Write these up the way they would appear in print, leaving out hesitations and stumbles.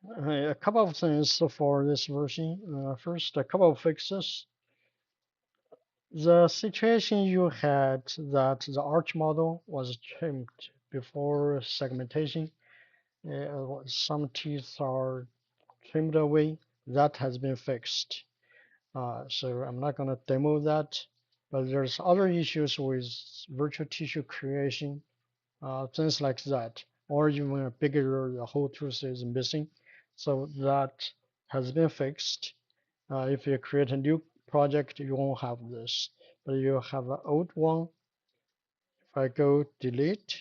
A couple of things for this version. First, a couple of fixes. The situation you had that the arch model was trimmed before segmentation. Some teeth are trimmed away. That has been fixed. So I'm not going to demo that. But there's other issues with virtual tissue creation, things like that. Or even a bigger, the whole tooth is missing. So that has been fixed. If you create a new project, you won't have this. But you have an old one. If I go delete,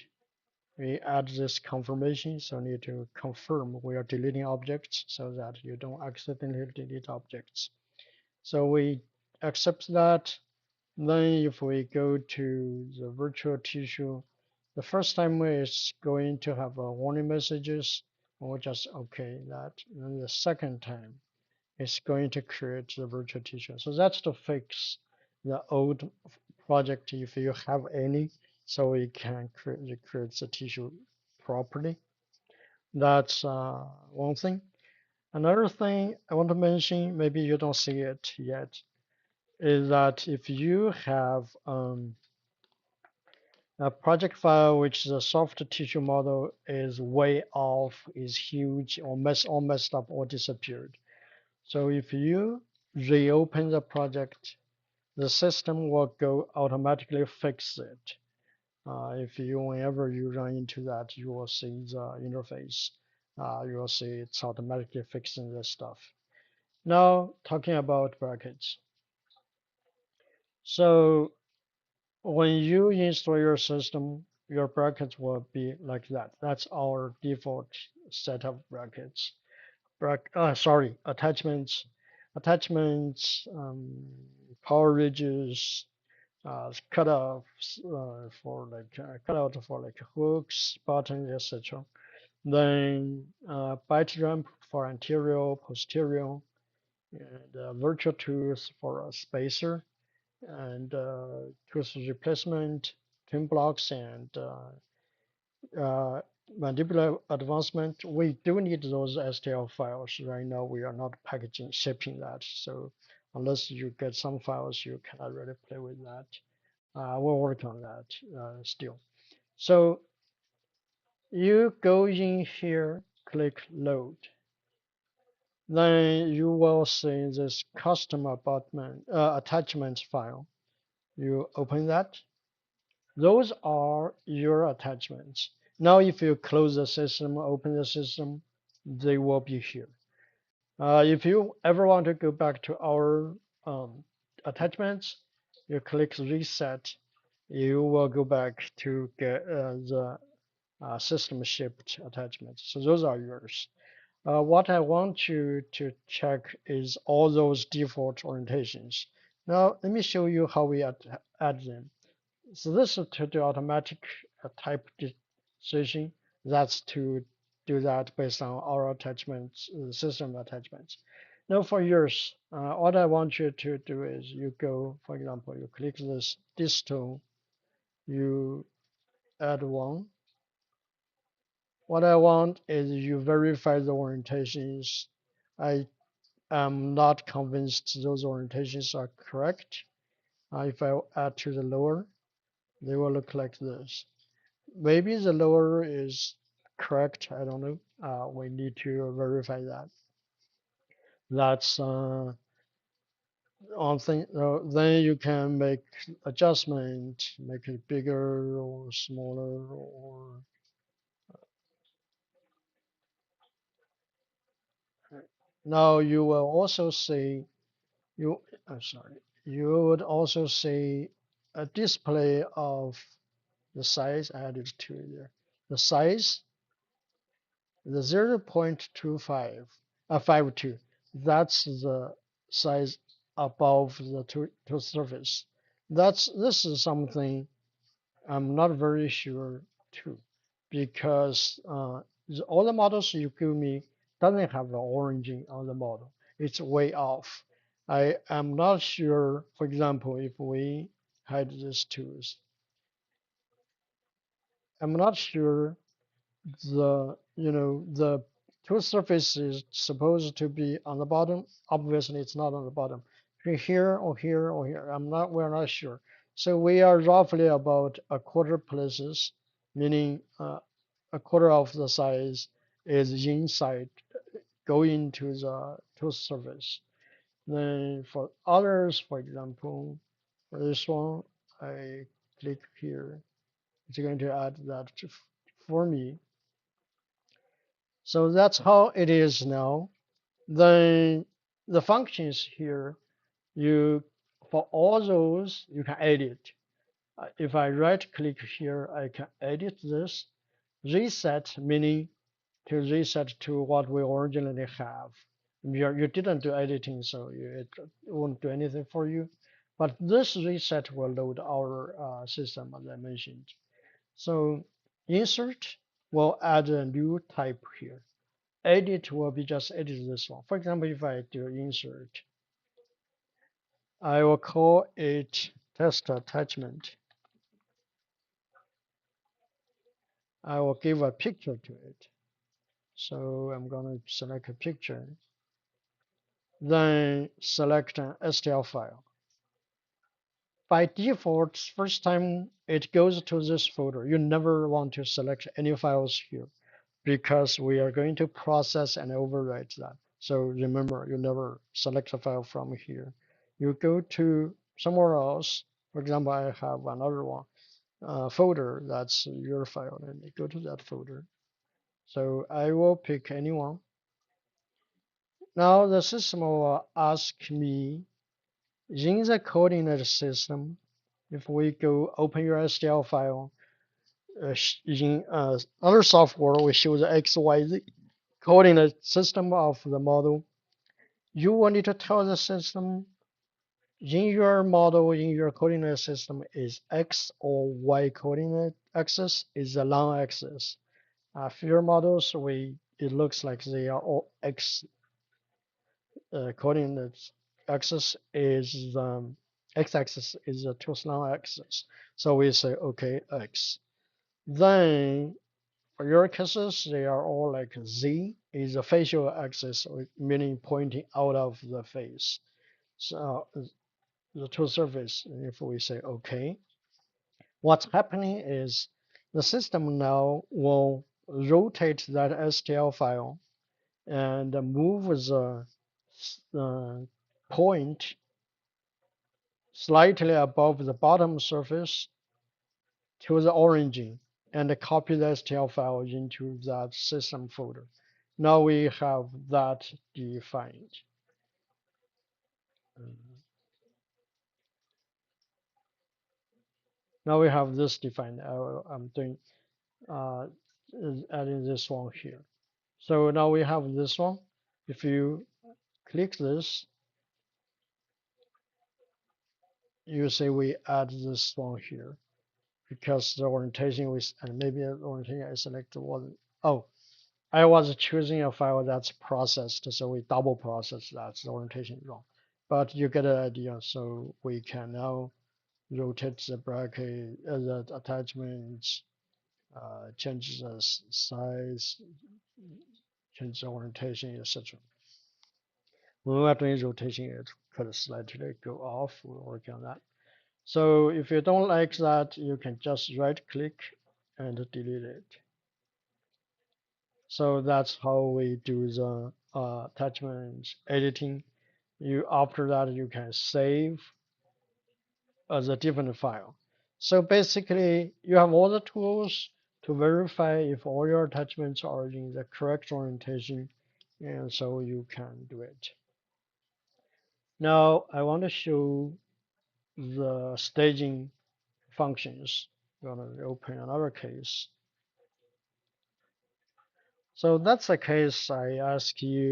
we add this confirmation. So I need to confirm we are deleting objects so that you don't accidentally delete objects. So we accept that. Then if we go to the virtual tissue, the first time it's going to have a warning messages. We'll just okay that. Then the second time, it's going to create the virtual tissue. So that's to fix the old project if you have any, so we can create the tissue properly. That's one thing. Another thing I want to mention, maybe you don't see it yet, is that if you have a project file which the soft tissue model is way off, is huge, or all messed up, or disappeared. So if you reopen the project, the system will go automatically fix it. If you, whenever you run into that, you will see the interface. You will see it's automatically fixing this stuff. Now, talking about brackets. So when you install your system, your brackets will be like that. That's our default set of brackets. Sorry, attachments, power ridges, cutoffs for cutout for like hooks, buttons, etc. Then byte ramp for anterior, posterior, and virtual tooth for a spacer, and tooth replacement, twin blocks, and uh, mandibular advancement. We do need those STL files. Right now, we are not packaging, shipping that. So unless you get some files, you cannot really play with that. We'll work on that still. So you go in here, click load. Then you will see this custom abutment, attachments file. You open that. Those are your attachments. Now, if you close the system, open the system, they will be here. If you ever want to go back to our attachments, you click reset. You will go back to get the system shipped attachments. So those are yours. What I want you to check is all those default orientations. Now, let me show you how we add them. So this is to do automatic type decision. That's to do that based on our attachments, system attachments. Now for yours, what I want you to do is you go, for example, you click this distal, you add one. What I want is you verify the orientations. I am not convinced those orientations are correct. If I add to the lower, they will look like this. Maybe the lower is correct. I don't know. We need to verify that. That's on thing. Then you can make adjustment, make it bigger or smaller. Or now you will also see you. I'm sorry. You would also see a display of the size added to there. The size, the 0.25, 52. That's the size above the tooth surface. This is something I'm not very sure too, because all the models you give me doesn't have the origin on the model. It's way off. I am not sure. For example, if we had this tooth, I'm not sure the tool surface is supposed to be on the bottom. Obviously, it's not on the bottom. Here or here or here. We're not sure. So we are roughly about a quarter places, meaning a quarter of the size is inside, going to the tool surface. Then for others, for example, for this one, I click here. It's going to add that for me. So that's how it is now. Then the functions here, you for all those you can edit. If I right click here, I can edit this. Reset meaning to reset to what we originally have. You didn't do editing, so it won't do anything for you. But this reset will load our system, as I mentioned. So insert will add a new type here. Edit will be just edit this one. For example, if I do insert, I will call it test attachment. I will give a picture to it. So I'm going to select a picture, then select an STL file. By default, first time it goes to this folder. You never want to select any files here because we are going to process and overwrite that. So remember, you never select a file from here. You go to somewhere else. For example, I have another one folder that's your file, and you go to that folder. So I will pick anyone. Now the system will ask me in the coordinate system, if we go open your STL file, in other software, we show the XYZ coordinate system of the model. You will need to tell the system in your model, in your coordinate system, is X or Y coordinate axis is the long axis. For your models, it looks like they are all X coordinates. Axis is X-axis is the tooth long axis. So we say okay X. Then for your cases, they are all like Z is the facial axis, meaning pointing out of the face. So the tooth surface, if we say okay, what's happening is the system now will rotate that STL file and move the point slightly above the bottom surface to the origin and copy the STL file into that system folder. Now we have that defined. Now we have this defined. I'm doing adding this one here. So now we have this one. If you click this, you see we add this one here because the orientation was, and maybe the orientation I selected wasn't, oh, I was choosing a file that's processed, so we double process that, the orientation wrong. But you get an idea, so we can now rotate the bracket, the attachments, change the size, change the orientation, etc. When we are doing rotation, it could slightly go off. We'll work on that. So if you don't like that, you can just right click and delete it. So that's how we do the attachment editing. After that you can save as a different file. So basically you have all the tools to verify if all your attachments are in the correct orientation, and so you can do it. Now I want to show the staging functions. I'm going to open another case. So that's the case I ask you